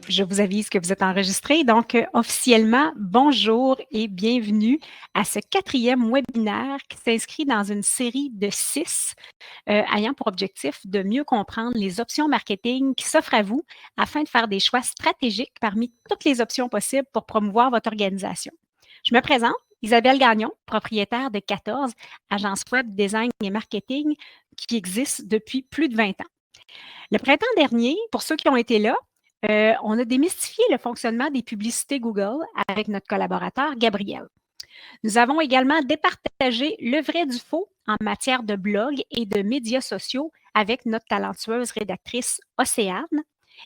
Je vous avise que vous êtes enregistré. Donc, officiellement, bonjour et bienvenue à ce 4e webinaire qui s'inscrit dans une série de 6 ayant pour objectif de mieux comprendre les options marketing qui s'offrent à vous afin de faire des choix stratégiques parmi toutes les options possibles pour promouvoir votre organisation. Je me présente, Isabelle Gagnon, propriétaire de 14 agences web design et marketing qui existent depuis plus de 20 ans. Le printemps dernier, pour ceux qui ont été là, on a démystifié le fonctionnement des publicités Google avec notre collaborateur Gabriel. Nous avons également départagé le vrai du faux en matière de blog et de médias sociaux avec notre talentueuse rédactrice Océane.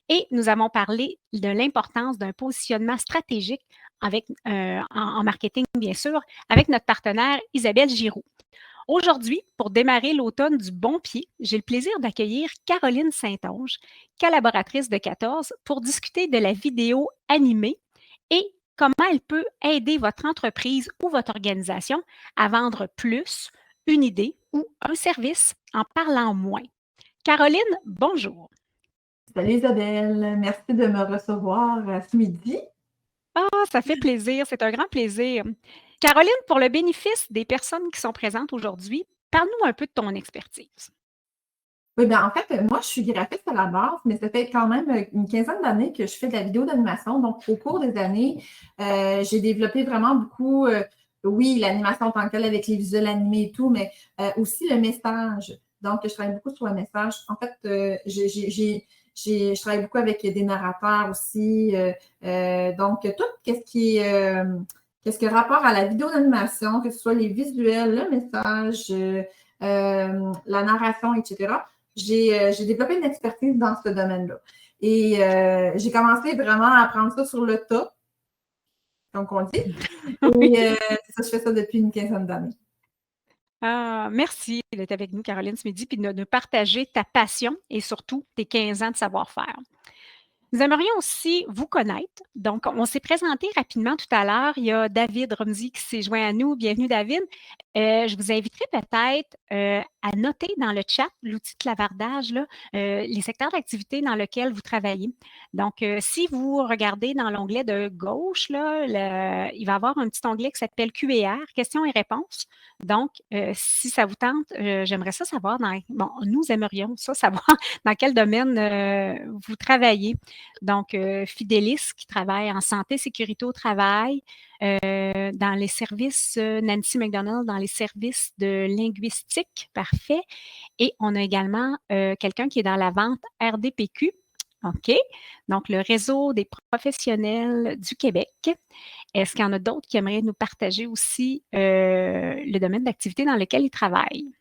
Et nous avons parlé de l'importance d'un positionnement stratégique en marketing, bien sûr, avec notre partenaire Isabelle Giroux. Aujourd'hui, pour démarrer l'automne du bon pied, j'ai le plaisir d'accueillir Caroline Saint-Onge, collaboratrice de 14, pour discuter de la vidéo animée et comment elle peut aider votre entreprise ou votre organisation à vendre plus, une idée ou un service en parlant moins. Caroline, bonjour. Salut Isabelle, merci de me recevoir ce midi. Ah, ça fait plaisir, c'est un grand plaisir. Caroline, pour le bénéfice des personnes qui sont présentes aujourd'hui, parle-nous un peu de ton expertise. Oui, bien en fait, moi je suis graphiste à la base, mais ça fait quand même une quinzaine d'années que je fais de la vidéo d'animation. Donc, au cours des années, j'ai développé vraiment beaucoup, oui, l'animation en tant que telle avec les visuels animés et tout, mais aussi le message. Donc, je travaille beaucoup sur le message. En fait, je travaille beaucoup avec des narrateurs aussi. Donc, tout qu'est-ce qui a rapport à la vidéo d'animation, que ce soit les visuels, le message, la narration, etc. J'ai développé une expertise dans ce domaine-là. Et j'ai commencé vraiment à apprendre ça sur le tas, comme on dit. Et ça, je fais ça depuis une quinzaine d'années. Ah, merci d'être avec nous, Caroline, ce midi, puis de nous partager ta passion et surtout tes 15 ans de savoir-faire. Nous aimerions aussi vous connaître. Donc, on s'est présenté rapidement tout à l'heure. Il y a David Romsey qui s'est joint à nous. Bienvenue, David. Je vous inviterai peut-être à noter dans le chat l'outil de clavardage, là, les secteurs d'activité dans lesquels vous travaillez. Donc, si vous regardez dans l'onglet de gauche, là, il va y avoir un petit onglet qui s'appelle Q&R, questions et réponses. Donc, si ça vous tente, j'aimerais ça savoir, nous aimerions ça savoir dans quel domaine vous travaillez. Donc, Fidélis qui travaille en santé, sécurité au travail, dans les services, Nancy McDonald dans les services de linguistique, parfait. Et on a également quelqu'un qui est dans la vente RDPQ. OK. Donc, le réseau des professionnels du Québec. Est-ce qu'il y en a d'autres qui aimeraient nous partager aussi le domaine d'activité dans lequel ils travaillent?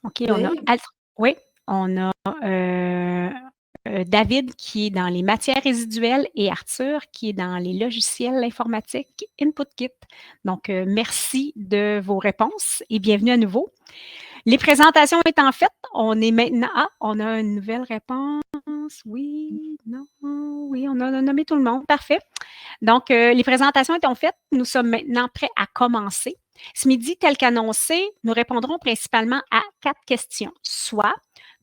OK, on a oui, on a David qui est dans les matières résiduelles et Arthur qui est dans les logiciels informatiques InputKit. Donc, merci de vos réponses et bienvenue à nouveau. Les présentations étant faites, on est maintenant... Ah, on a une nouvelle réponse. Oui, non, oui, on a nommé tout le monde. Parfait. Donc, les présentations étant faites, nous sommes maintenant prêts à commencer. Ce midi, tel qu'annoncé, nous répondrons principalement à 4 questions, soit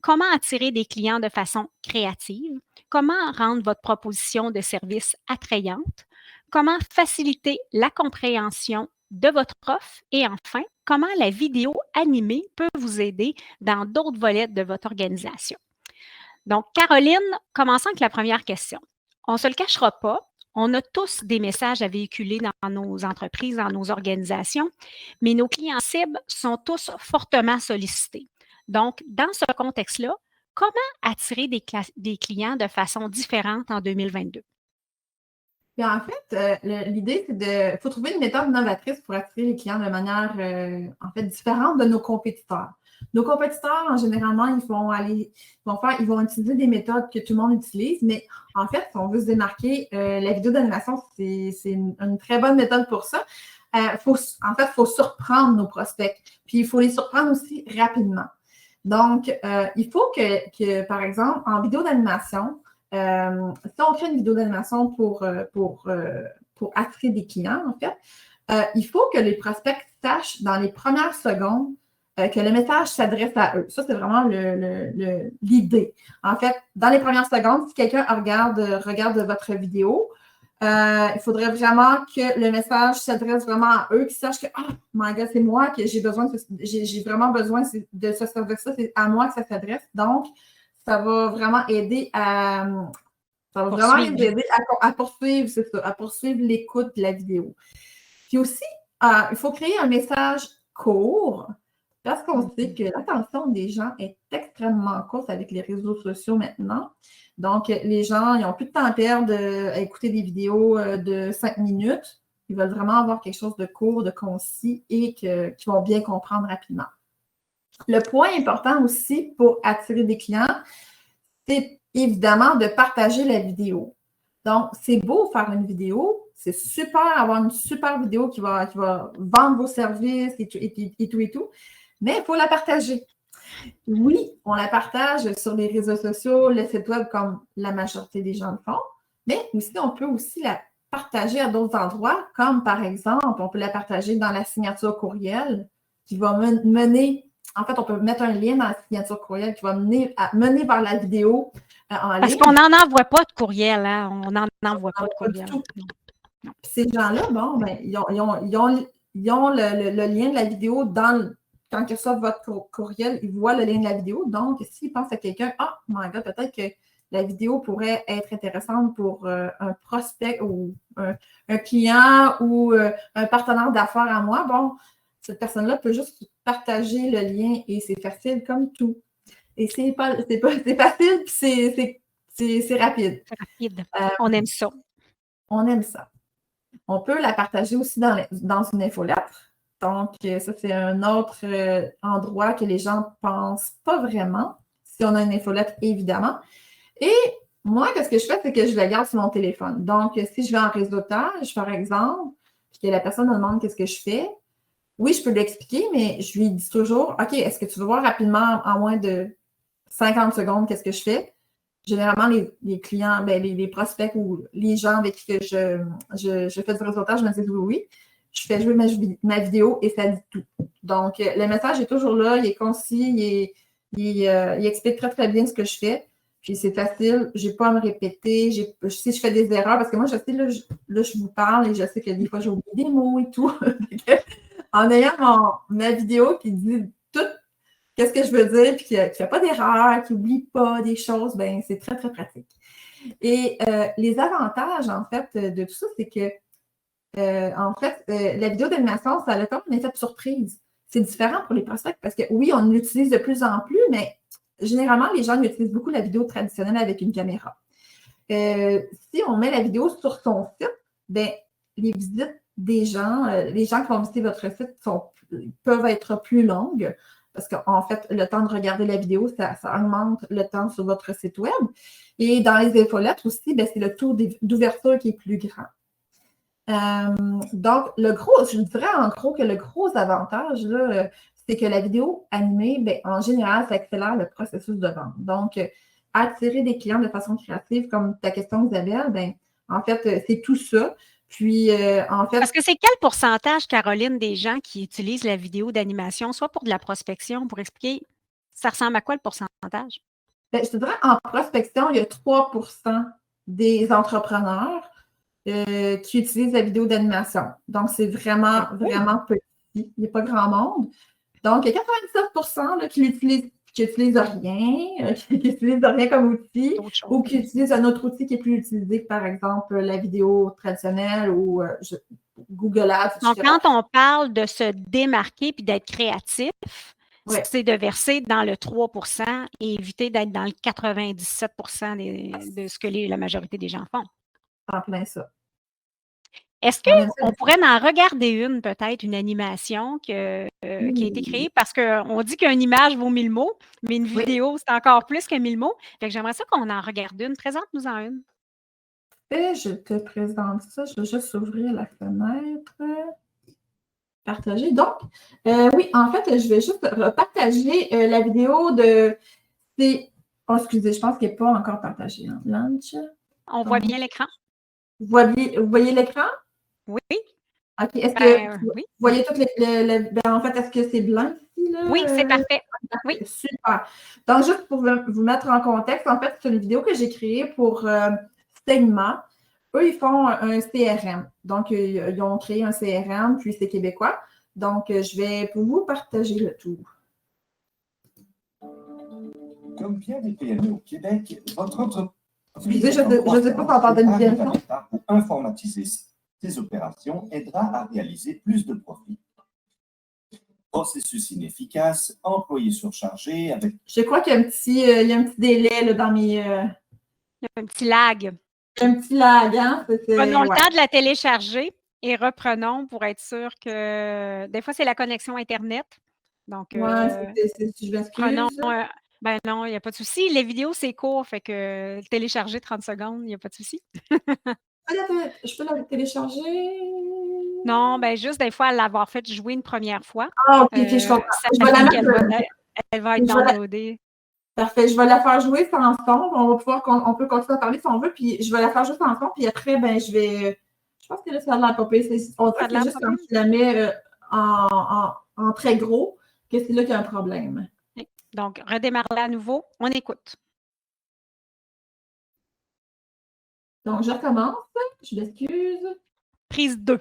comment attirer des clients de façon créative, comment rendre votre proposition de service attrayante, comment faciliter la compréhension de votre offre et enfin, comment la vidéo animée peut vous aider dans d'autres volets de votre organisation. Donc, Caroline, commençons avec la première question. On ne se le cachera pas, on a tous des messages à véhiculer dans nos entreprises, dans nos organisations, mais nos clients cibles sont tous fortement sollicités. Donc, dans ce contexte-là, comment attirer des clients de façon différente en 2022? Puis en fait, l'idée, c'est de faut trouver une méthode innovatrice pour attirer les clients de manière en fait différente de nos compétiteurs. Nos compétiteurs, en généralement, ils vont utiliser des méthodes que tout le monde utilise, mais en fait, si on veut se démarquer, la vidéo d'animation, c'est une très bonne méthode pour ça. Il faut surprendre nos prospects, puis il faut les surprendre aussi rapidement. Donc, il faut par exemple, en vidéo d'animation, si on crée une vidéo d'animation pour attirer des clients, en fait, il faut que les prospects sachent dans les premières secondes que le message s'adresse à eux. Ça, c'est vraiment l'idée. En fait, dans les premières secondes, si quelqu'un regarde votre vidéo, il faudrait vraiment que le message s'adresse vraiment à eux, qu'ils sachent que « Oh my God, c'est moi que j'ai vraiment besoin de ce service-là, c'est à moi que ça s'adresse. » Donc, ça va vraiment aider à poursuivre, c'est ça, à poursuivre l'écoute de la vidéo. Puis aussi, il faut créer un message court parce qu'on sait que l'attention des gens est extrêmement courte avec les réseaux sociaux maintenant. Donc, les gens, ils n'ont plus de temps à perdre à écouter des vidéos de 5 minutes. Ils veulent vraiment avoir quelque chose de court, de concis et qu'ils vont bien comprendre rapidement. Le point important aussi pour attirer des clients, c'est évidemment de partager la vidéo. Donc, c'est beau faire une vidéo, c'est super avoir une super vidéo qui va vendre vos services et tout, mais il faut la partager. Oui, on la partage sur les réseaux sociaux, le site web comme la majorité des gens le font, mais aussi on peut aussi la partager à d'autres endroits, comme par exemple, on peut la partager dans la signature courriel qui va mener, en fait, on peut mettre un lien dans la signature courriel qui va mener vers la vidéo en ligne. Parce qu'on n'en envoie pas de courriel, hein? On n'en envoie pas de courriel. Non. Ces gens-là, bon, ben, ils ont le lien de la vidéo quand ils reçoivent votre courriel, ils voient le lien de la vidéo. Donc, s'ils pensent à quelqu'un, oh my God, peut-être que la vidéo pourrait être intéressante pour un prospect ou un client ou un partenaire d'affaires à moi, bon, cette personne-là peut juste partager le lien et c'est facile comme tout. Et c'est facile, puis c'est rapide. C'est rapide. On aime ça. On aime ça. On peut la partager aussi dans une infolettre. Donc, ça, c'est un autre endroit que les gens ne pensent pas vraiment, si on a une infolettre, évidemment. Et moi, ce que je fais, c'est que je la garde sur mon téléphone. Donc, si je vais en réseautage, par exemple, puis que la personne me demande qu'est-ce que je fais, oui, je peux l'expliquer, mais je lui dis toujours, OK, est-ce que tu veux voir rapidement, en moins de 50 secondes, qu'est-ce que je fais? Généralement, les clients, les prospects ou les gens avec qui je fais du réseautage me disent oui. Je fais jouer ma vidéo et ça dit tout. Donc, le message est toujours là, il est concis, il explique très, très bien ce que je fais. Puis, c'est facile, je n'ai pas à me répéter. Si je fais des erreurs, parce que moi, je sais, là, je vous parle et je sais que des fois, j'oublie des mots et tout. En ayant ma vidéo qui dit tout, qu'est-ce que je veux dire, puis qui ne fait pas d'erreur, qui n'oublie pas des choses, ben c'est très, très pratique. Et les avantages, en fait, de tout ça, c'est que, la vidéo d'animation, ça a comme un effet de surprise. C'est différent pour les prospects parce que, oui, on l'utilise de plus en plus, mais généralement, les gens utilisent beaucoup la vidéo traditionnelle avec une caméra. Si on met la vidéo sur son site, ben les visites des gens, les gens qui vont visiter votre site peuvent être plus longues. Parce qu'en fait, le temps de regarder la vidéo, ça augmente le temps sur votre site web. Et dans les infolettres aussi, c'est le taux d'ouverture qui est plus grand. Donc, je dirais en gros que le gros avantage, là, c'est que la vidéo animée, en général, ça accélère le processus de vente. Donc, attirer des clients de façon créative, comme ta question, Isabelle, en fait, c'est tout ça. Puis, en fait… Parce que c'est quel pourcentage, Caroline, des gens qui utilisent la vidéo d'animation, soit pour de la prospection, pour expliquer, ça ressemble à quoi le pourcentage? Je te dirais, en prospection, il y a 3 des entrepreneurs qui utilisent la vidéo d'animation. Donc, c'est vraiment, vraiment petit. Il n'y a pas grand monde. Donc, il y a 97 là, qui n'utilisent rien, qui n'utilisent rien comme outil, ou qui utilisent un autre outil qui est plus utilisé, par exemple, la vidéo traditionnelle ou Google Ads. Donc, quand on parle de se démarquer puis d'être créatif, c'est de verser dans le 3 et éviter d'être dans le 97 de ce que la majorité des gens font. En plein ça. Est-ce qu'on pourrait en regarder une, peut-être, une animation qui a été créée? Parce qu'on dit qu'une image vaut 1000 mots, mais une vidéo, c'est encore plus que 1000 mots. Fait que j'aimerais ça qu'on en regarde une. Présente-nous-en une. Je te présente ça. Je vais juste ouvrir la fenêtre. Partager. Donc, oui, en fait, je vais juste partager la vidéo de… Oh, excusez, je pense qu'elle n'est pas encore partagée. Hein. Launch. On voit bien l'écran? Vous voyez l'écran? Oui. OK. Est-ce que vous voyez tout en fait, est-ce que c'est blanc ici? ici, là? Oui, c'est parfait. Oui. Super. Donc, juste pour vous mettre en contexte, en fait, c'est une vidéo que j'ai créée pour Segment. Eux, ils font un CRM. Donc, ils ont créé un CRM, puis c'est québécois. Donc, je vais pour vous partager le tout. Comme bien des PME au Québec, votre entreprise Je sais pas si on parle de bien. Pour informatiser ses opérations aidera à réaliser plus de profits. Processus inefficace, employés surchargés avec... Je crois qu'il y a un petit délai là, dans mes... Il y a un petit lag. Un petit lag, hein? Prenons le temps de la télécharger et reprenons pour être sûr que... Des fois, c'est la connexion Internet. Donc, je m'excuse. prenons... ben non, il n'y a pas de souci. Les vidéos, c'est court, fait que télécharger 30 secondes, il n'y a pas de souci. Je peux la télécharger? Non, ben juste des fois, l'avoir fait jouer une première fois. Ah, OK, je comprends. Elle va être downloadée. Parfait. Je vais la faire jouer sans son. On peut continuer à parler si on veut, puis je vais la faire jouer sans son, puis après, ben, je pense que là, ça a l'air pas pire. On dirait que c'est juste quand tu la mets en très gros que c'est là qu'il y a un problème. Donc, redémarre-la à nouveau. On écoute. Donc, je recommence. Je m'excuse. Prise 2.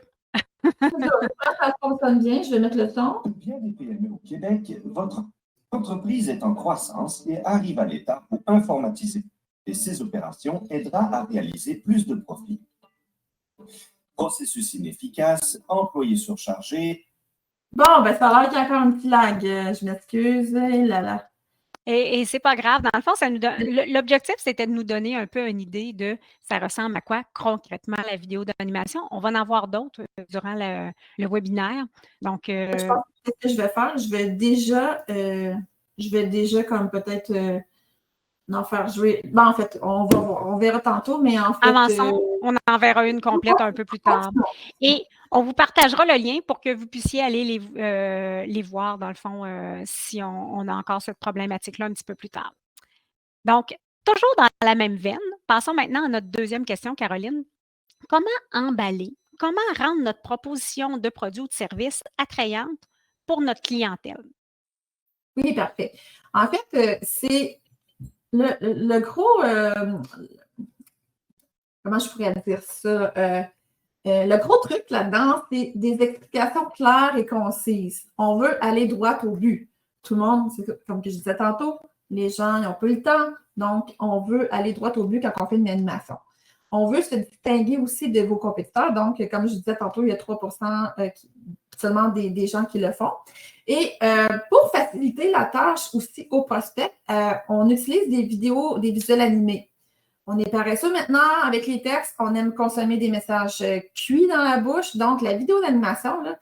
Ça fonctionne bien. Je vais mettre le son. Bien des PME au Québec, votre entreprise est en croissance et arrive à l'état où informatiser ses opérations aidera à réaliser plus de profits. Processus inefficace, employés surchargés. Bon, ben ça a l'air qu'il y a encore un petit lag. Je m'excuse. Et c'est pas grave. Dans le fond, l'objectif, c'était de nous donner un peu une idée de ça ressemble à quoi concrètement la vidéo d'animation. On va en avoir d'autres durant le webinaire. Donc, je pense que ce que je vais faire, je vais déjà comme peut-être en faire jouer. Ben, en fait, on va voir. On verra tantôt, mais en fait. Avançons, on en verra une complète un peu plus tard. Et on vous partagera le lien pour que vous puissiez aller les voir, dans le fond, si on a encore cette problématique-là un petit peu plus tard. Donc, toujours dans la même veine, passons maintenant à notre deuxième question, Caroline. Comment emballer, comment rendre notre proposition de produit ou de service attrayante pour notre clientèle? Oui, parfait. En fait, c'est le gros, comment je pourrais dire ça? Le gros truc là-dedans, c'est des explications claires et concises. On veut aller droit au but. Tout le monde, comme je disais tantôt, les gens n'ont pas le temps, donc on veut aller droit au but quand on fait une animation. On veut se distinguer aussi de vos compétiteurs. Donc, comme je disais tantôt, il y a 3 seulement des gens qui le font. Et pour faciliter la tâche aussi aux prospects, on utilise des vidéos, des visuels animés. On est paresseux maintenant avec les textes. On aime consommer des messages cuits dans la bouche. Donc, la vidéo d'animation, là,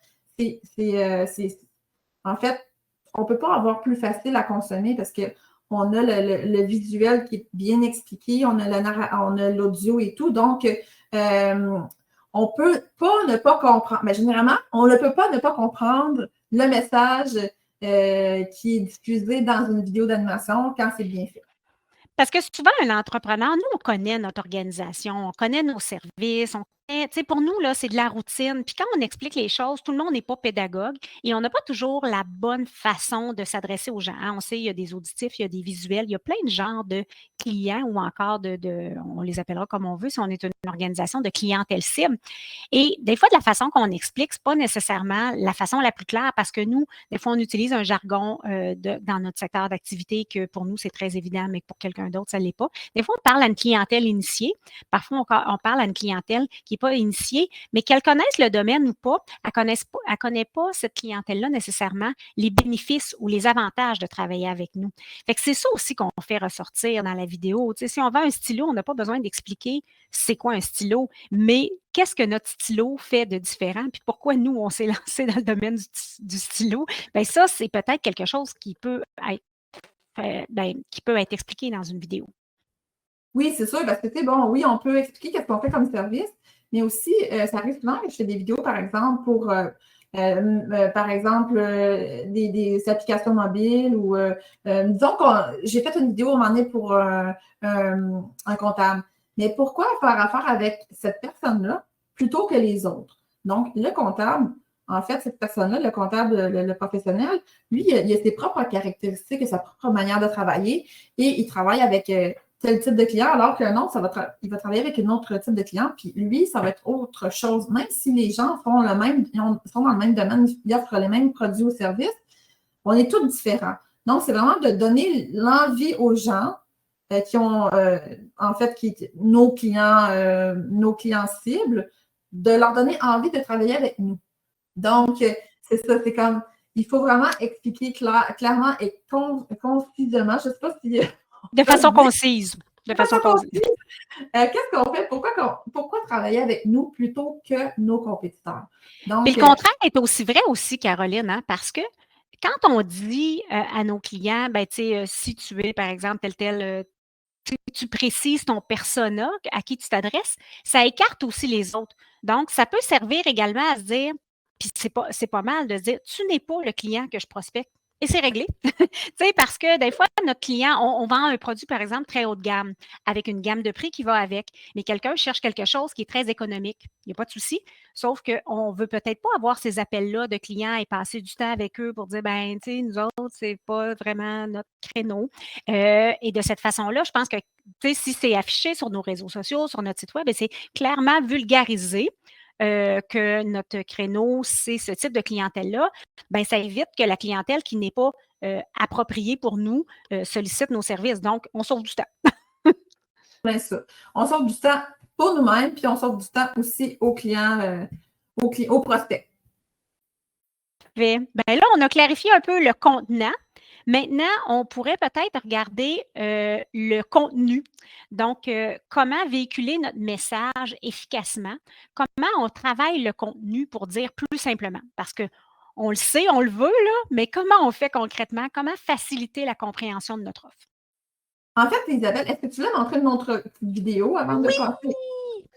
en fait, on ne peut pas avoir plus facile à consommer parce qu'on a le visuel qui est bien expliqué, on a l'audio et tout. Donc, on ne peut pas ne pas comprendre. Mais généralement, on ne peut pas ne pas comprendre le message qui est diffusé dans une vidéo d'animation quand c'est bien fait. Parce que souvent, un entrepreneur, nous, on connaît notre organisation, on connaît nos services, pour nous, là, c'est de la routine. Puis quand on explique les choses, tout le monde n'est pas pédagogue et on n'a pas toujours la bonne façon de s'adresser aux gens. Hein. On sait, il y a des auditifs, il y a des visuels, il y a plein de genres de clients ou encore on les appellera comme on veut si on est une organisation de clientèle cible. Et des fois, de la façon qu'on explique, ce n'est pas nécessairement la façon la plus claire parce que nous, des fois, on utilise un jargon dans notre secteur d'activité que pour nous, c'est très évident, mais que pour quelqu'un d'autre, ça ne l'est pas. Des fois, on parle à une clientèle initiée. Parfois, on parle à une clientèle qui n'est pas initiée, mais qu'elle connaisse le domaine ou pas, elle ne connaît pas cette clientèle-là nécessairement les bénéfices ou les avantages de travailler avec nous. Fait que c'est ça aussi qu'on fait ressortir dans la vidéo. Tu sais, si on vend un stylo, on n'a pas besoin d'expliquer c'est quoi un stylo, mais qu'est-ce que notre stylo fait de différent, puis pourquoi nous, on s'est lancé dans le domaine du stylo, bien ça, c'est peut-être quelque chose qui peut être expliqué dans une vidéo. Oui, c'est sûr, parce que, tu sais, bon, oui, on peut expliquer qu'est-ce qu'on fait comme service, mais aussi, ça arrive souvent que je fais des vidéos, par exemple, pour, des applications mobiles ou, disons que j'ai fait une vidéo à un moment donné pour un comptable. Mais pourquoi faire affaire avec cette personne-là plutôt que les autres? Donc, le comptable, en fait, cette personne-là, le comptable, le professionnel, lui, il a ses propres caractéristiques et sa propre manière de travailler et il travaille avec tel type de client, alors qu'un autre, il va travailler avec un autre type de client, puis lui, ça va être autre chose. Même si les gens font sont dans le même domaine, ils offrent les mêmes produits ou services, on est tous différents. Donc, c'est vraiment de donner l'envie aux gens qui ont, en fait, nos clients cibles, de leur donner envie de travailler avec nous. Donc, c'est ça, c'est comme, il faut vraiment expliquer clairement et concisément. Je ne sais pas si... De façon concise. De façon concise. Qu'est-ce qu'on fait? Pourquoi travailler avec nous plutôt que nos compétiteurs? Donc, mais le contraire est aussi vrai aussi, Caroline, hein, parce que quand on dit à nos clients, ben, si tu es, par exemple, tu précises ton persona à qui tu t'adresses, ça écarte aussi les autres. Donc, ça peut servir également à se dire, puis c'est pas mal de se dire, tu n'es pas le client que je prospecte. Et c'est réglé. Parce que des fois, notre client, on vend un produit, par exemple, très haut de gamme, avec une gamme de prix qui va avec, mais quelqu'un cherche quelque chose qui est très économique. Il n'y a pas de souci. Sauf qu'on ne veut peut-être pas avoir ces appels-là de clients et passer du temps avec eux pour dire, ben, tu sais, nous autres, c'est pas vraiment notre créneau. Et de cette façon-là, je pense que si c'est affiché sur nos réseaux sociaux, sur notre site web, c'est clairement vulgarisé que notre créneau, c'est ce type de clientèle-là, ben, ça évite que la clientèle qui n'est pas appropriée pour nous sollicite nos services. Donc, on sauve du temps. Bien ça. On sauve du temps pour nous-mêmes, puis on sauve du temps aussi aux clients, aux prospects. Ben là, on a clarifié un peu le contenant. Maintenant, on pourrait peut-être regarder le contenu. Donc, comment véhiculer notre message efficacement? Comment on travaille le contenu pour dire plus simplement? Parce qu'on le sait, on le veut, là, mais comment on fait concrètement? Comment faciliter la compréhension de notre offre? En fait, Isabelle, est-ce que tu veux montrer notre vidéo avant de passer?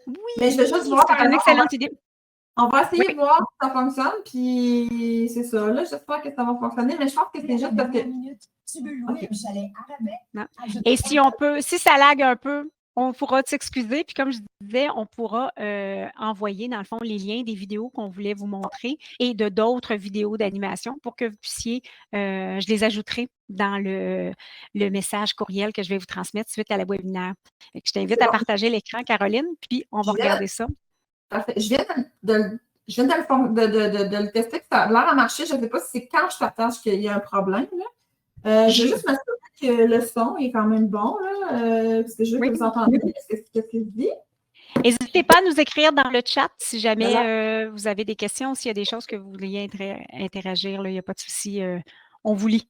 Oui, mais je vais juste voir. c'est une excellente idée. On va essayer de voir si ça fonctionne, puis c'est ça. Là, j'espère que ça va fonctionner, mais je pense que c'est juste parce que... Tu veux louer un chalet à rabais? Et si ça lag un peu, on pourra s'excuser. Puis comme je disais, on pourra envoyer, dans le fond, les liens des vidéos qu'on voulait vous montrer et de d'autres vidéos d'animation pour que vous puissiez, je les ajouterai dans le message courriel que je vais vous transmettre suite à la webinaire. Je t'invite à partager l'écran, Caroline, puis on va regarder ça. Parfait. Je viens de le tester, que ça a l'air à marcher. Je ne sais pas si c'est quand je partage qu'il y a un problème. Je vais juste m'assurer que le son est quand même bon. Parce que je veux que vous entendiez ce qu'il dit. N'hésitez pas à nous écrire dans le chat si jamais vous avez des questions, s'il y a des choses que vous vouliez interagir. Il n'y a pas de souci. On vous lit.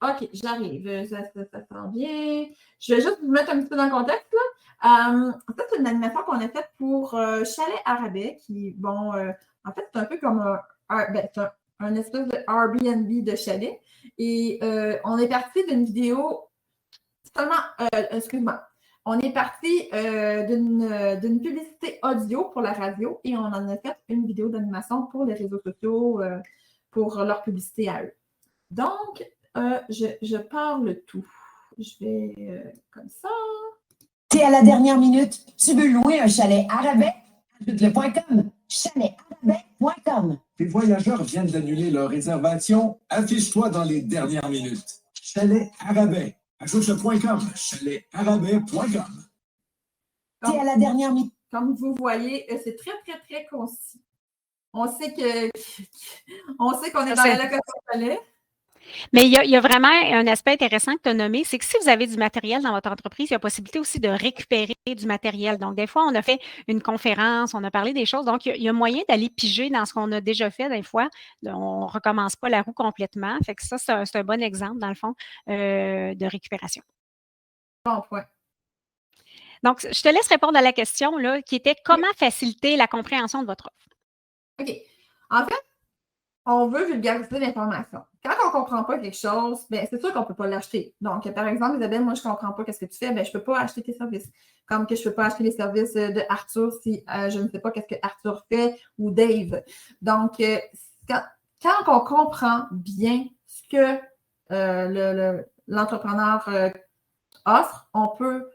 OK, j'arrive. Ça sent bien. Je vais juste vous mettre un petit peu dans le contexte. Ça, c'est une animation qu'on a faite pour Chalet à rabais, qui, bon, en fait, c'est un peu comme un espèce de Airbnb de chalet. Et on est parti d'une vidéo seulement, excuse-moi, on est parti d'une publicité audio pour la radio et on en a fait une vidéo d'animation pour les réseaux sociaux, pour leur publicité à eux. Donc, je parle tout. Je vais comme ça. T'es à la dernière minute. Tu veux louer un chalet à rabais? Ajoute-le.com. Chalet-à-rabais.com. Tes voyageurs viennent d'annuler leur réservation. Affiche-toi dans les dernières minutes. Chalet à rabais. Ajoute-le.com. Chalet-à-rabais.com. T'es à la dernière minute. Comme vous voyez, c'est très, très, très concis. On sait qu'on est dans la location chalet. Mais il y a vraiment un aspect intéressant que tu as nommé, c'est que si vous avez du matériel dans votre entreprise, il y a possibilité aussi de récupérer du matériel. Donc, des fois, on a fait une conférence, on a parlé des choses. Donc, il y a moyen d'aller piger dans ce qu'on a déjà fait. Des fois, on ne recommence pas la roue complètement. Fait que ça, c'est un bon exemple, dans le fond, de récupération. Bon point. Donc, je te laisse répondre à la question là, qui était comment faciliter la compréhension de votre offre. OK. En fait, on veut vulgariser l'information. Quand on ne comprend pas quelque chose, c'est sûr qu'on ne peut pas l'acheter. Donc, par exemple, Isabelle, moi, je ne comprends pas ce que tu fais, je ne peux pas acheter tes services. Comme que je ne peux pas acheter les services de Arthur si je ne sais pas ce que Arthur fait ou Dave. Donc, quand on comprend bien ce que l'entrepreneur offre, on peut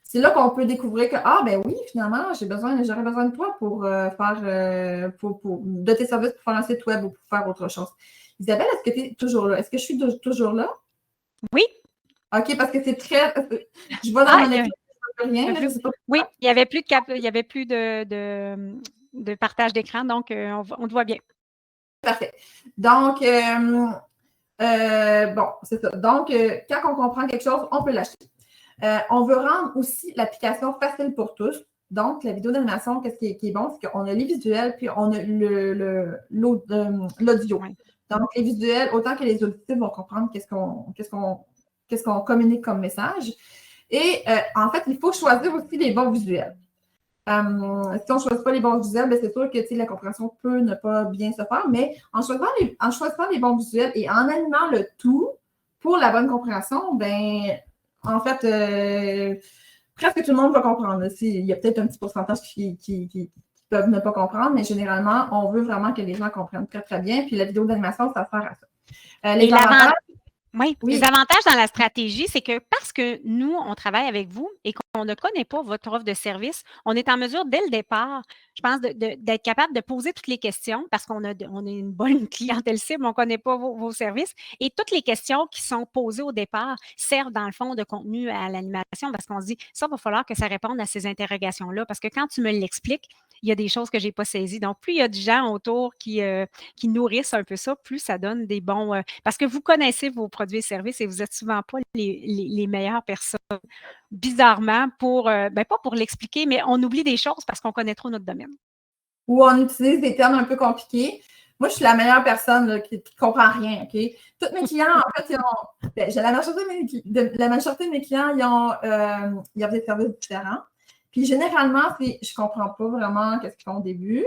c'est là qu'on peut découvrir que, ah, ben oui, finalement, j'aurais besoin de toi pour de tes services pour faire un site web ou pour faire autre chose. Isabelle, est-ce que tu es toujours là? Est-ce que je suis toujours là? Oui. OK, parce que c'est très. Je vois dans mon écran, rien. Là, je sais pas. Oui, il n'y avait plus de partage d'écran, donc on te voit bien. Parfait. Donc, bon, c'est ça. Donc, quand on comprend quelque chose, on peut l'acheter. On veut rendre aussi l'application facile pour tous. Donc, la vidéo d'animation, qu'est-ce qui est bon? C'est qu'on a les visuels, puis on a l'audio. Oui. Donc, les visuels, autant que les auditifs vont comprendre qu'est-ce qu'on communique comme message. Et en fait, il faut choisir aussi les bons visuels. Si on ne choisit pas les bons visuels, ben c'est sûr que la compréhension peut ne pas bien se faire, mais en choisissant les bons visuels et en animant le tout pour la bonne compréhension, ben en fait, presque tout le monde va comprendre. Il y a peut-être un petit pourcentage qui peuvent ne pas comprendre, mais généralement, on veut vraiment que les gens comprennent très, très bien. Puis la vidéo d'animation, ça sert à ça. Les avantages. Oui, les avantages dans la stratégie, c'est que parce que nous, on travaille avec vous et qu'on ne connaît pas votre offre de service, on est en mesure, dès le départ, je pense, d'être capable de poser toutes les questions parce qu'on est une bonne clientèle cible, on ne connaît pas vos services. Et toutes les questions qui sont posées au départ servent, dans le fond, de contenu à l'animation parce qu'on se dit, ça, il va falloir que ça réponde à ces interrogations-là parce que quand tu me l'expliques, il y a des choses que je n'ai pas saisies. Donc, plus il y a de gens autour qui nourrissent un peu ça, plus ça donne des bons… parce que vous connaissez vos produits et services et vous n'êtes souvent pas les meilleures personnes, bizarrement, pas pour l'expliquer, mais on oublie des choses parce qu'on connaît trop notre domaine. Ou on utilise des termes un peu compliqués. Moi, je suis la meilleure personne là, qui ne comprend rien, OK? Tous mes clients, en fait, la majorité de mes clients, ils ont des services différents. Puis généralement, je ne comprends pas vraiment qu'est-ce qu'ils font au début.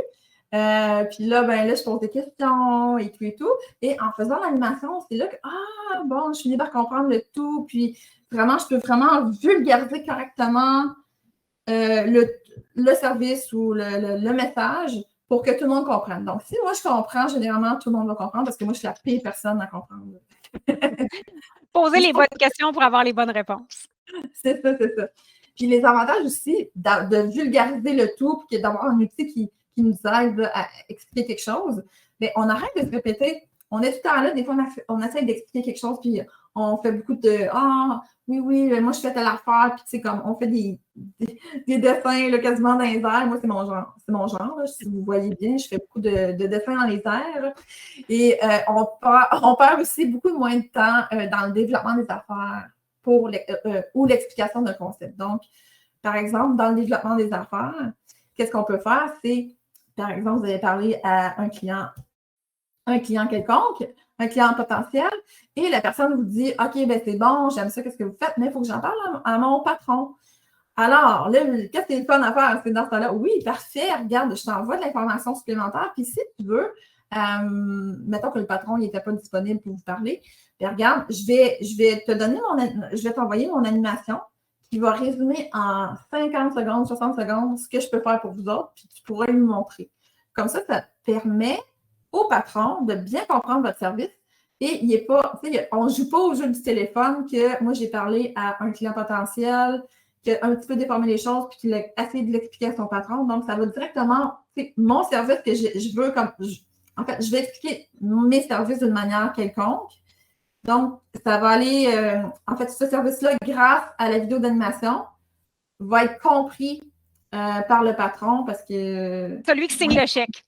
Puis là, je pose des questions et tout et tout. Et en faisant l'animation, c'est là que, je finis par comprendre le tout. Puis vraiment, je peux vraiment vulgariser correctement le service ou le message pour que tout le monde comprenne. Donc, si moi, je comprends, généralement, tout le monde va comprendre parce que moi, je suis la pire personne à comprendre. Poser les bonnes questions pour avoir les bonnes réponses. C'est ça. Puis les avantages aussi de vulgariser le tout puis d'avoir un outil qui nous aide à expliquer quelque chose, mais on arrête de se répéter. On est tout le temps là, des fois, on essaie d'expliquer quelque chose, puis on fait beaucoup de « Ah, oui, moi, je fais telle affaire », puis tu sais, comme on fait des dessins là, quasiment dans les airs. Moi, c'est mon genre. Là, si vous voyez bien, je fais beaucoup de dessins dans les airs. Et on perd aussi beaucoup moins de temps dans le développement des affaires ou l'explication d'un concept. Donc, par exemple, dans le développement des affaires, qu'est-ce qu'on peut faire? C'est, par exemple, vous allez parler à un client quelconque, un client potentiel, et la personne vous dit « OK, ben c'est bon, j'aime ça, qu'est-ce que vous faites, mais il faut que j'en parle à mon patron. » Alors, là, qu'est-ce qui est le fun à faire? C'est dans ce temps-là, oui, parfait, regarde, je t'envoie de l'information supplémentaire, puis si tu veux, mettons que le patron n'était pas disponible pour vous parler, bien, regarde, je vais t'envoyer mon animation qui va résumer en 50 secondes, 60 secondes ce que je peux faire pour vous autres, puis tu pourras lui montrer. Comme ça permet au patron de bien comprendre votre service et il est pas, on ne joue pas au jeu du téléphone que moi j'ai parlé à un client potentiel, qui a un petit peu déformé les choses puis qu'il a essayé de l'expliquer à son patron. Donc, ça va directement, mon service que je veux en fait, je vais expliquer mes services d'une manière quelconque. Donc, ça va aller, en fait, ce service-là, grâce à la vidéo d'animation, va être compris par le patron parce que… Celui qui signe le chèque.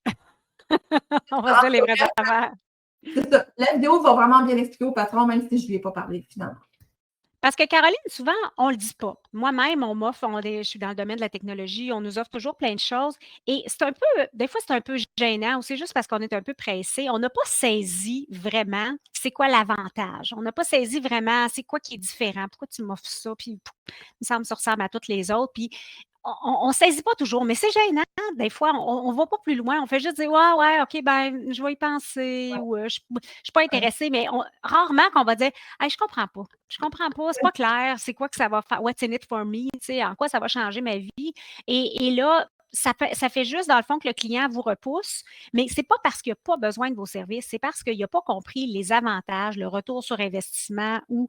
On va se dire les vraies affaires. C'est ça. La vidéo va vraiment bien expliquer au patron, même si je ne lui ai pas parlé finalement. Parce que Caroline, souvent, on ne le dit pas. Moi-même, on m'offre, je suis dans le domaine de la technologie, on nous offre toujours plein de choses. Et c'est un peu, des fois, c'est un peu gênant ou c'est juste parce qu'on est un peu pressé. On n'a pas saisi vraiment c'est quoi l'avantage. On n'a pas saisi vraiment c'est quoi qui est différent. Pourquoi tu m'offres ça? Puis, il me semble que ça ressemble à toutes les autres. Puis, on ne saisit pas toujours, mais c'est gênant. Des fois, on ne va pas plus loin. On fait juste dire ouais, OK, ben, je vais y penser ou je ne suis pas intéressée, mais rarement qu'on va dire hey, je ne comprends pas. Je ne comprends pas, c'est pas clair, c'est quoi que ça va faire, what's in it for me, en quoi ça va changer ma vie. Et là, ça fait juste, dans le fond, que le client vous repousse, mais ce n'est pas parce qu'il n'a pas besoin de vos services, c'est parce qu'il n'a pas compris les avantages, le retour sur investissement ou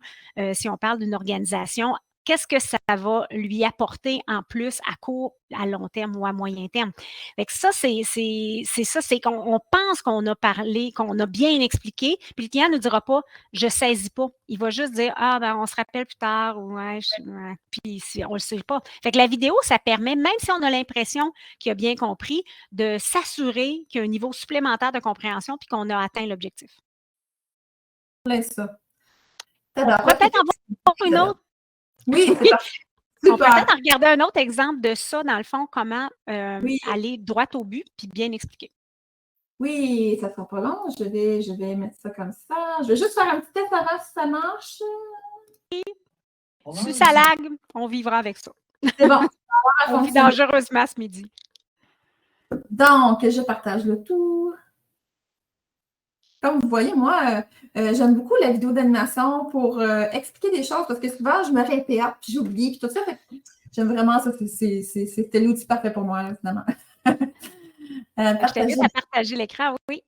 si on parle d'une organisation, qu'est-ce que ça va lui apporter en plus à court, à long terme ou à moyen terme. Fait que ça, c'est ça, c'est qu'on pense qu'on a parlé, qu'on a bien expliqué, puis le client ne dira pas « je saisis pas ». Il va juste dire « ah, ben on se rappelle plus tard » ou ouais, puis on le sait pas. Fait que la vidéo, ça permet, même si on a l'impression qu'il a bien compris, de s'assurer qu'il y a un niveau supplémentaire de compréhension puis qu'on a atteint l'objectif. Ça. On pourrait peut-être en voir une autre. Oui, c'est parfait. On peut peut-être regarder un autre exemple de ça, dans le fond, comment aller droit au but puis bien expliquer. Oui, ça ne sera pas long. Je vais mettre ça comme ça. Je vais juste faire un petit test avant si ça marche. Si ça lag, on vivra avec ça. C'est bon. On vit dangereusement ce midi. Donc, je partage le tout. Comme vous voyez, moi, j'aime beaucoup la vidéo d'animation pour expliquer des choses parce que souvent, je me répète, puis j'oublie, puis tout ça. J'aime vraiment ça. C'était l'outil parfait pour moi, finalement. Je t'invite à partager l'écran, oui.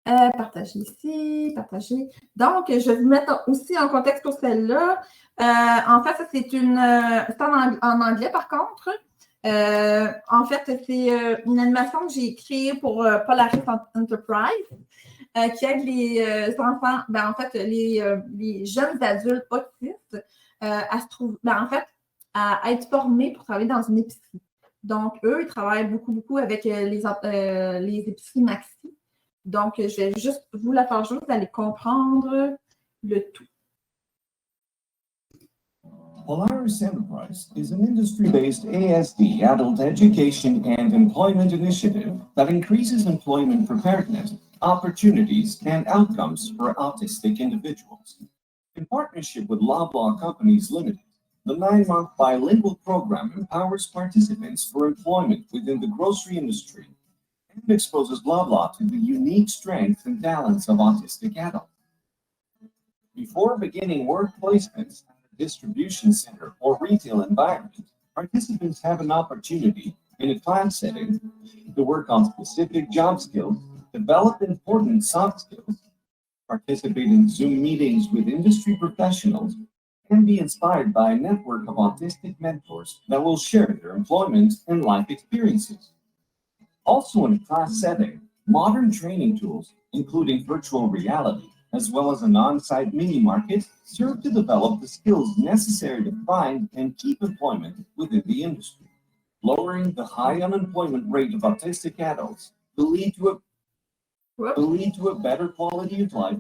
Partager ici, partager. Donc, je vais vous mettre aussi en contexte pour celle-là. En fait, ça, c'est en anglais, par contre. En fait, c'est une animation que j'ai créée pour Polaris Enterprise qui aide les enfants, en fait, les jeunes adultes autistes à se trouver, en fait, à être formés pour travailler dans une épicerie. Donc, eux, ils travaillent beaucoup avec les épiceries Maxi. Donc, je vais juste vous la faire jouer, vous allez comprendre le tout. Polaris Enterprise is an industry-based ASD adult education and employment initiative that increases employment preparedness, opportunities, and outcomes for autistic individuals. In partnership with Loblaw Companies Limited, the 9-month bilingual program empowers participants for employment within the grocery industry and exposes Loblaw to the unique strengths and talents of autistic adults. Before beginning work placements, distribution center, or retail environment, participants have an opportunity in a class setting to work on specific job skills, develop important soft skills, participate in Zoom meetings with industry professionals, and be inspired by a network of autistic mentors that will share their employment and life experiences. Also in a class setting, modern training tools, including virtual reality, as well as an on-site mini-market, serve to develop the skills necessary to find and keep employment within the industry. Lowering the high unemployment rate of autistic adults will lead to a better quality of life,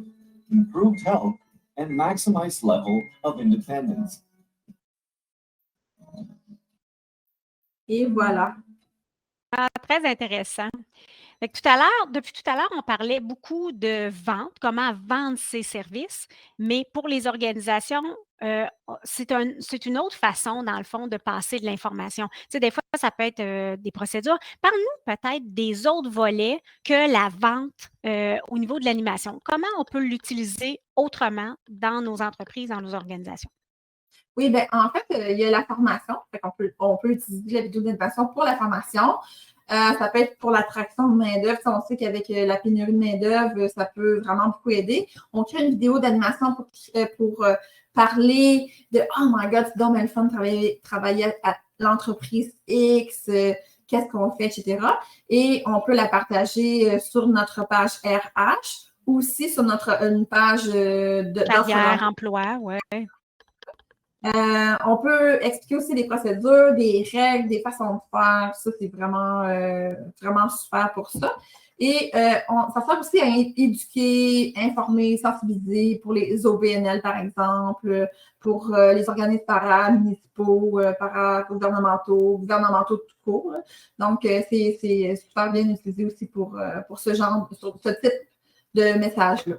improved health, and maximized level of independence. Et voilà. Très intéressant. Fait que depuis tout à l'heure, on parlait beaucoup de vente, comment vendre ses services, mais pour les organisations, c'est une autre façon, dans le fond, de passer de l'information. Tu sais, des fois, ça peut être des procédures. Parle-nous peut-être des autres volets que la vente au niveau de l'animation. Comment on peut l'utiliser autrement dans nos entreprises, dans nos organisations? Oui, bien, en fait, il y a la formation. On peut utiliser la vidéo d'animation pour la formation. Ça peut être pour l'attraction de main-d'œuvre. On sait qu'avec la pénurie de main-d'œuvre, ça peut vraiment beaucoup aider. On crée une vidéo d'animation pour parler de « Oh my God, c'est donc bien le fun de travailler à l'entreprise X, qu'est-ce qu'on fait, etc. » Et on peut la partager sur notre page RH ou aussi sur une page de carrière, emploi, oui. On peut expliquer aussi des procédures, des règles, des façons de faire. Ça, c'est vraiment super pour ça. Et ça sert aussi à éduquer, informer, sensibiliser pour les OBNL, par exemple, pour les organismes paramunicipaux, paragouvernementaux, gouvernementaux tout court. Donc, c'est super bien utilisé aussi pour ce type de message-là.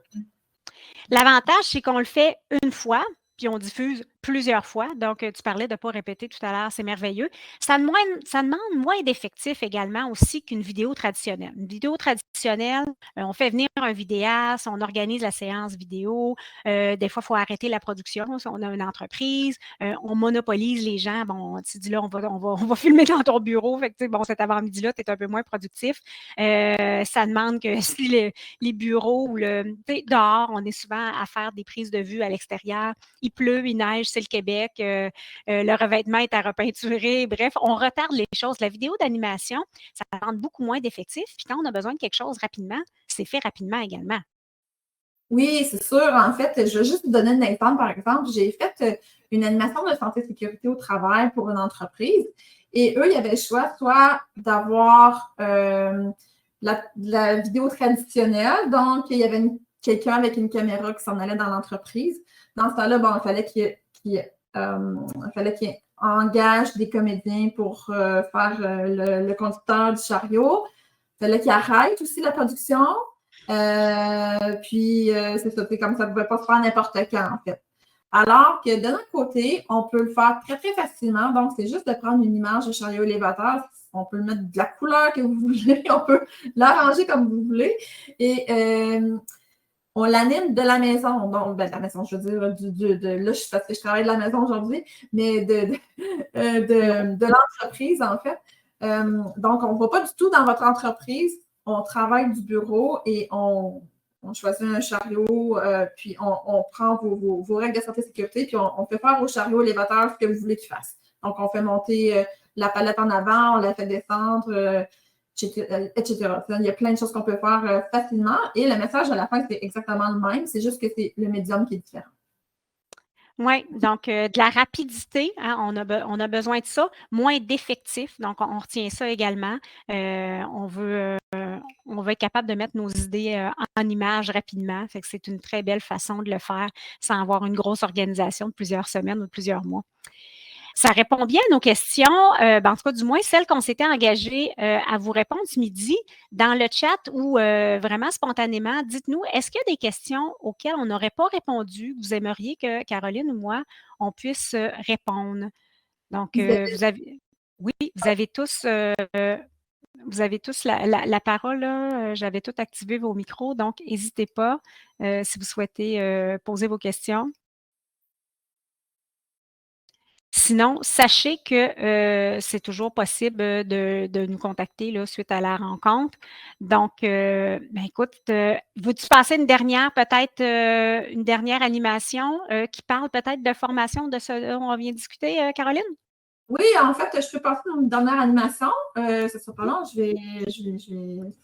L'avantage, c'est qu'on le fait une fois, puis on diffuse plusieurs fois. Donc, tu parlais de ne pas répéter tout à l'heure, c'est merveilleux. Ça demande moins d'effectifs également aussi qu'une vidéo traditionnelle. Une vidéo traditionnelle, on fait venir un vidéaste, on organise la séance vidéo. Des fois, il faut arrêter la production si on a une entreprise. On monopolise les gens. Bon, tu dis là, on va filmer dans ton bureau. Fait que, bon, cet avant-midi-là, tu es un peu moins productif. Ça demande que si les bureaux ou dehors, on est souvent à faire des prises de vue à l'extérieur. Il pleut, il neige, c'est le Québec, le revêtement est à repeinturer. Bref, on retarde les choses. La vidéo d'animation, ça demande beaucoup moins d'effectifs. Puis quand on a besoin de quelque chose rapidement, c'est fait rapidement également. Oui, c'est sûr. En fait, je vais juste vous donner un exemple. Par exemple, j'ai fait une animation de santé et sécurité au travail pour une entreprise. Et eux, il y avait le choix soit d'avoir la vidéo traditionnelle. Donc, il y avait quelqu'un avec une caméra qui s'en allait dans l'entreprise. Dans ce temps-là, bon, il fallait qu'il engage des comédiens pour faire le conducteur du chariot. Il fallait qu'il arrête aussi la production. C'est ça, c'est comme ça ne pouvait pas se faire n'importe quand, en fait. Alors que de notre côté, on peut le faire très, très facilement. Donc, c'est juste de prendre une image de chariot élévateur. On peut mettre de la couleur que vous voulez. On peut l'arranger comme vous voulez. Et on l'anime de la maison. Donc, de la maison, je veux dire, là, parce que je travaille de la maison aujourd'hui, mais de l'entreprise, en fait. Donc, on ne va pas du tout dans votre entreprise. On travaille du bureau et on choisit un chariot, puis on prend vos règles de santé et sécurité, puis on fait faire au chariot élévateur ce que vous voulez qu'il fasse. Donc, on fait monter la palette en avant, on la fait descendre, etc. Il y a plein de choses qu'on peut faire facilement. Et le message à la fin, c'est exactement le même. C'est juste que c'est le médium qui est différent. Oui, donc de la rapidité, hein, on a besoin de ça, moins d'effectifs, donc on retient ça également. On veut être capable de mettre nos idées en image rapidement, fait que c'est une très belle façon de le faire sans avoir une grosse organisation de plusieurs semaines ou de plusieurs mois. Ça répond bien à nos questions, en tout cas, du moins, celles qu'on s'était engagées à vous répondre ce midi dans le chat ou vraiment spontanément. Dites-nous, est-ce qu'il y a des questions auxquelles on n'aurait pas répondu, que vous aimeriez que Caroline ou moi, on puisse répondre? Donc, vous avez tous la parole, là. J'avais tout activé vos micros, donc n'hésitez pas si vous souhaitez poser vos questions. Sinon, sachez que c'est toujours possible de nous contacter là, suite à la rencontre. Donc, écoute, veux-tu passer une dernière animation qui parle peut-être de formation de ce dont on vient de discuter, Caroline? Oui, en fait, je peux passer une dernière animation. Ça sera pas long. S'il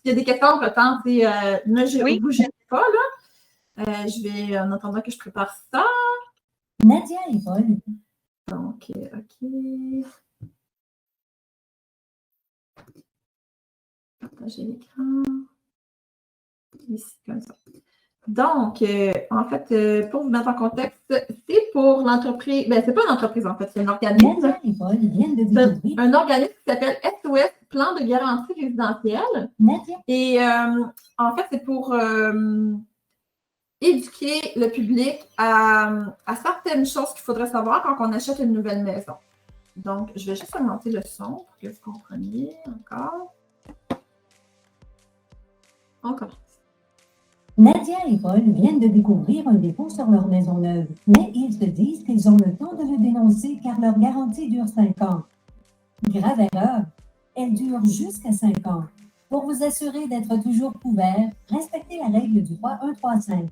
y a des questions entre-temps, ne bougez pas, là. En attendant que je prépare ça. Nadia et Paul. Donc, OK. Partager l'écran. Ici, comme ça. Donc, en fait, pour vous mettre en contexte, c'est pour l'entreprise. Ben, c'est pas une entreprise, en fait, c'est un organisme. Nadia et Paul viennent de découvrir. Un organisme qui s'appelle SOS, Plan de garantie résidentielle. Nadia. Et en fait, c'est pour éduquer le public à certaines choses qu'il faudrait savoir quand on achète une nouvelle maison. Donc, je vais juste augmenter le son pour que vous compreniez encore. Encore. Nadia et Paul viennent de découvrir un défaut sur leur maison neuve, mais ils se disent qu'ils ont le temps de le dénoncer car leur garantie dure 5 ans. Grave erreur, elle dure jusqu'à 5 ans. Pour vous assurer d'être toujours couvert, respectez la règle du 3-1-3-5.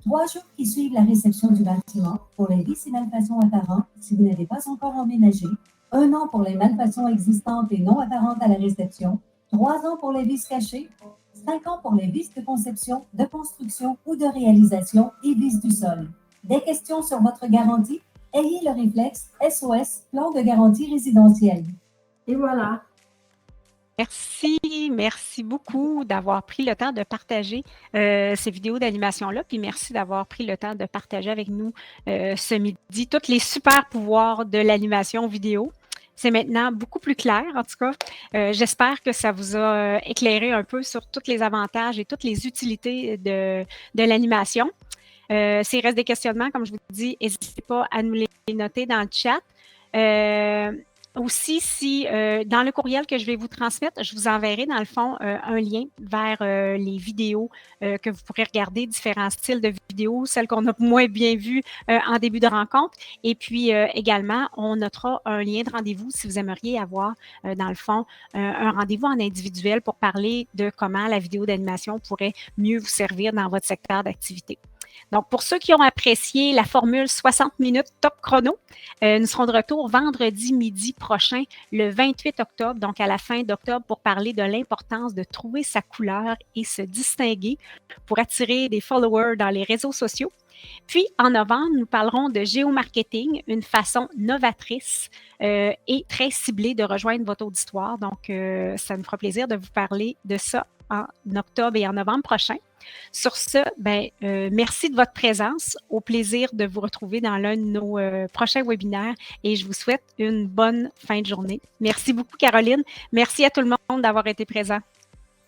3 jours qui suivent la réception du bâtiment pour les vices et malfaçons apparents si vous n'avez pas encore emménagé. 1 an pour les malfaçons existantes et non apparentes à la réception. 3 ans pour les vices cachés. 5 ans pour les vices de conception, de construction ou de réalisation et vices du sol. Des questions sur votre garantie? Ayez le réflexe SOS, plan de garantie résidentielle. Et voilà. Merci beaucoup d'avoir pris le temps de partager ces vidéos d'animation-là, puis merci d'avoir pris le temps de partager avec nous ce midi tous les super pouvoirs de l'animation vidéo. C'est maintenant beaucoup plus clair, en tout cas. J'espère que ça vous a éclairé un peu sur tous les avantages et toutes les utilités de l'animation. S'il reste des questionnements, comme je vous dis, n'hésitez pas à nous les noter dans le chat. Aussi, si dans le courriel que je vais vous transmettre, je vous enverrai dans le fond un lien vers les vidéos que vous pourrez regarder, différents styles de vidéos, celles qu'on a moins bien vues en début de rencontre. Et puis également, on notera un lien de rendez-vous si vous aimeriez avoir, dans le fond, un rendez-vous en individuel pour parler de comment la vidéo d'animation pourrait mieux vous servir dans votre secteur d'activité. Donc, pour ceux qui ont apprécié la formule 60 minutes top chrono, nous serons de retour vendredi midi prochain, le 28 octobre, donc à la fin d'octobre, pour parler de l'importance de trouver sa couleur et se distinguer pour attirer des followers dans les réseaux sociaux. Puis, en novembre, nous parlerons de géomarketing, une façon novatrice et très ciblée de rejoindre votre auditoire. Donc, ça nous fera plaisir de vous parler de ça en octobre et en novembre prochain. Sur ce, merci de votre présence. Au plaisir de vous retrouver dans l'un de nos prochains webinaires et je vous souhaite une bonne fin de journée. Merci beaucoup, Caroline. Merci à tout le monde d'avoir été présent.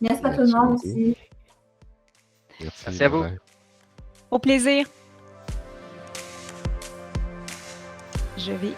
Merci à tout le monde aussi. Merci à vous. Au plaisir. Je vais